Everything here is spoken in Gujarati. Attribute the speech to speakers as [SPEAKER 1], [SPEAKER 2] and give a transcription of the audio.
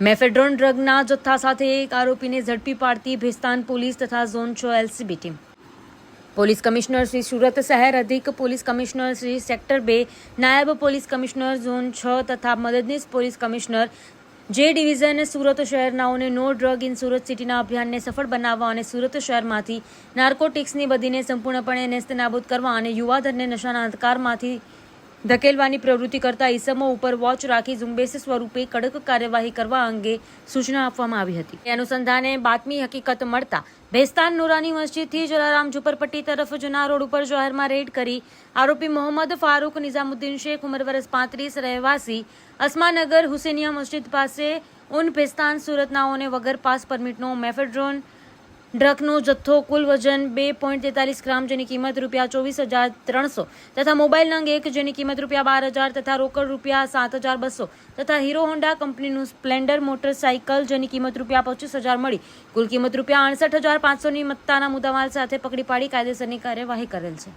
[SPEAKER 1] મેફેડ્રોન ડ્રગના જથ્થા સાથે એક આરોપીને ઝડપી પાડતી ભેસ્તાન પોલીસ તથા zone 6 LCB team. Police commissioner Shri Surat શહેર, અધિક પોલીસ કમિશનર શ્રી સેક્ટર 2, નાયબ પોલીસ કમિશનર ઝોન 6 તથા મદદનીશ પોલીસ કમિશનર જે ડિવિઝન સુરત શહેરનાઓને નો ડ્રગ ઇન સુરત સિટીના અભિયાનને સફળ બનાવવા અને સુરત શહેરમાંથી નાર્કોટિક્સની બદીને સંપૂર્ણપણે નેસ્તનાબૂદ કરવા અને યુવાધનને નશાના અંધકારમાંથી ધકેલવાની પ્રવૃત્તિ કરતા ઈસમો ઉપર વોચ રાખી ઝુંબેશ સ્વરૂપે કડક કાર્યવાહી કરવા અંગે સૂચના આપવામાં આવી હતી. તે અનુસંધાને બાતમી હકીકત મળતા ભેસ્તાન નુરાની મસ્જિદથી જલારામ ઝુંપડપટ્ટી તરફ જનાર રોડ ઉપર જાહેરમાં રેડ કરી આરોપી મોહમ્મદ ફારૂક નિઝામુદ્દીન શેખ, ઉંમર વર્ષ 35, રહેવાસી અસ્માનગર હુસેનિયા મસ્જિદ પાસે ભેસ્તાન સુરતનાઓને વગર પાસ પરમિટનો મેફેડ્રોન ડ્રગનો જથ્થો કુલ વજન 2.43 ગ્રામ જેની કિંમત ₹24,300 તથા મોબાઈલ નંગ 1 જેની કિંમત ₹12,000 તથા રોકડ ₹7,200 તથા હીરો હોન્ડા કંપનીનું સ્પ્લેન્ડર મોટરસાઇકલ જેની કિંમત ₹25,000 મળી કુલ કિંમત ₹68,500ની મત્તાના મુદ્દામાલ સાથે પકડી પાડી કાયદેસરની કાર્યવાહી કરેલ છે.